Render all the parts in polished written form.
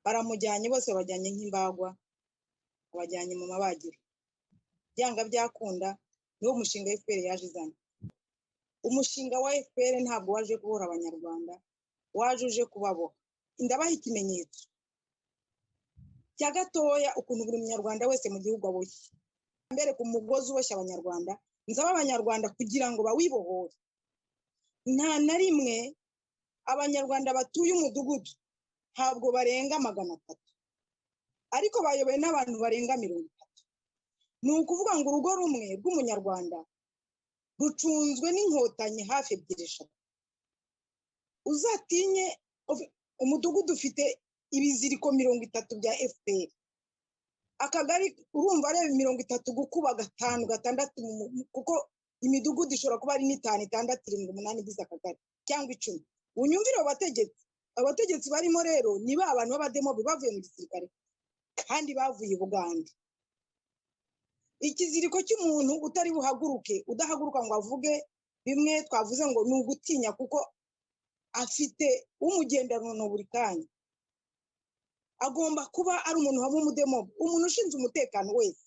baramujyanye bose bajyanye nk'imbagwa, abajyanye mu mabagiro. Byanga byakunda niwo mushinga FPR yaje izana. Umushinga wa FPR ntabwo waje kubohora abanyarwanda, waje uje kubaboha. Ndabaha ikimenyetso cya gatoya ukuntu buri munyarwanda wese mu gihugu aboshye. Mbere ku mugozi uboshye abanyarwanda, nzaba abanyarwanda kugira ngo bawibohore. Nta na rimwe abanyarwanda batuye umudugudu ntabwo barenga 300, ariko bayoboye n'abantu barenga 30. Ni ukuvuga ngo urugo rumwe rw'umunyarwanda rucunzwe n'inkotanyi hafi 2-3. Uzatinye umudugudu ufite ibiziriko 30 bya FPR. Akagari urumva ari 30 gukuba 5, 6, kuko imidugudu ishobora kuba ari 5, 6, 7, 8 igize akagari cyangwa 10. Unyumvire abategetsi barimo rero niba abantu b'abademo bavuye mu gisirikare kandi bavuye Buganda. Ikiziriko cy'umuntu utari buhaguruke, udahaguruka ngo avuge bimwe twavuze ngo ni ugutinya, kuko afite umugendanano buri kanya. Agomba kuba ari umuntu waba umudemo, umuntu ushinzwe umutekano wese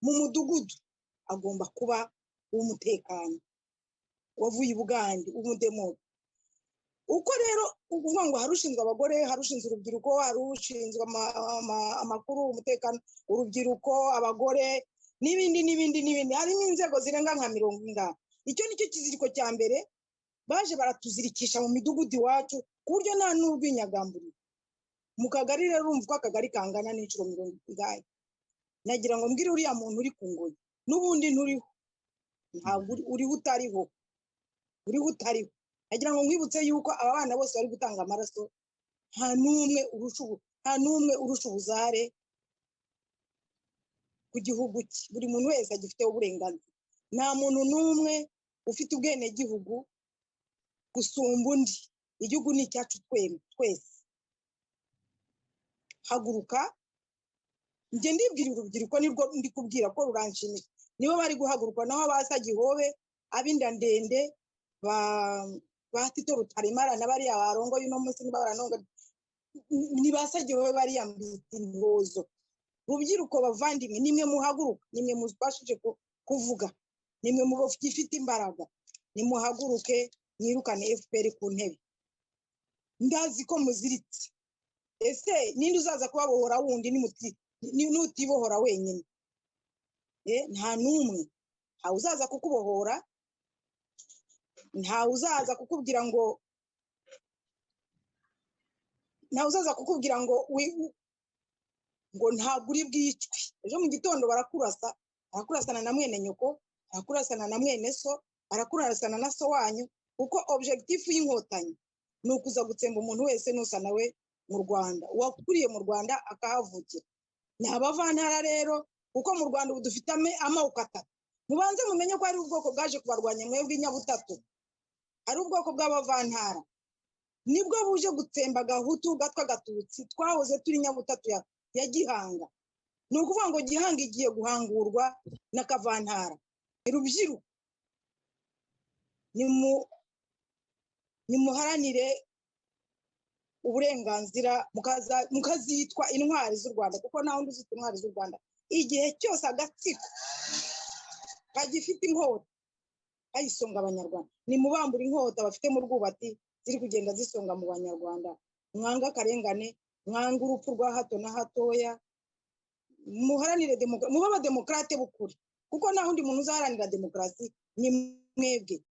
mu mudugudu agomba kuba uw'umutekano wavuye Buganda, umudemo. Uko rero ukuvuga ngo harushinzwe abagore, harushinzwe urubyiruko, harushinzwe amakuru, umutekano, urubyiruko, abagore n'ibindi, harimo inzego zirenga nka 40. Icyo nicyo kiziriko cya mbere baje baratuzirikisha mu midugudu iwacu ku buryo nta n'urwinyagamburiro. Mu kagari rero urumva ko akagari kangana n'inshuro 40. Nagira ngo mbwire uriya muntu uri ku ngoyi n'ubundi nturiho, ntabwo uriho utariho. Nagira ngo nkwibutse yuko aba bana bose bari gutanga amaraso, nta n'umwe urusha ubuzare ku gihugu cye. Buri muntu wese agifiteho uburenganzira. Nta muntu n'umwe ufite ubwenegihugu gusumba undi. Igihugu ni icyacu twese. Haguruka. Njye ndibwira urubyiruko nirwo ndi kubwira ko ruranshimisha. Nibo bari guhaguruka, naho abasagihobe, abinda ndende, ba Tito Rutaremara n'abariya barongo y'uno munsi niba baranonga, ni basagihobe bariya mbita intozo. Rubyiruko bavandimwe, nimwe muhaguruka, nimwe mubashije kuvuga, nimwe mufite imbaraga, nimuhaguruke mwirukane FPR ku ntebe. Ndazi ko muziritse. Ese ninde uzaza kubabohora wundi nutibohora wenyine? Nta n'umwe. Nta uzaza kukubohora, nta uzaza kukubwira ngo ntabwo uri bwicwe. Ejo mu gitondo barakurasana na mwene nyoko, barakurasana na mwene so, barakurasana na so wanyu, kuko objectif y'inkotanyi ni ukuza gutsemba umuntu wese nusa nawe mu Rwanda, uwakuriye mu Rwanda akahavukira. Ni abavantara rero, kuko mu Rwanda ubu dufite amoko 3. Mubanze mumenye ko ari ubwoko bwaje kubarwanya mwebwe Nyabutatu, ari ubwoko bw'abavantara. Nibwo buje gutsemba Gahutu, Gatwa, Gatutsi. Twahoze turi Nyabutatu ya Gihanga. Ni ukuvuga ngo Gihanga igiye guhangurwa na Kavantara. Rubyiruko, nimuharanire uburenganzira, mukazitwa intwari z'u Rwanda, kuko nta wundi uzitwa intwari z'u Rwanda. Igihe cyose agatsiko kagifite inkota kayisonga abanyarwanda, nimubambura inkota bafite mu rwubati ziri kugenda zisonga mu banyarwanda. Mwanga akarengane, mwanga urupfu rwa hato na hatoya, muharanire demokarasi, muba abademokrate bukuri, kuko nta wundi muntu uzaharanira demokarasi ni mwebwe.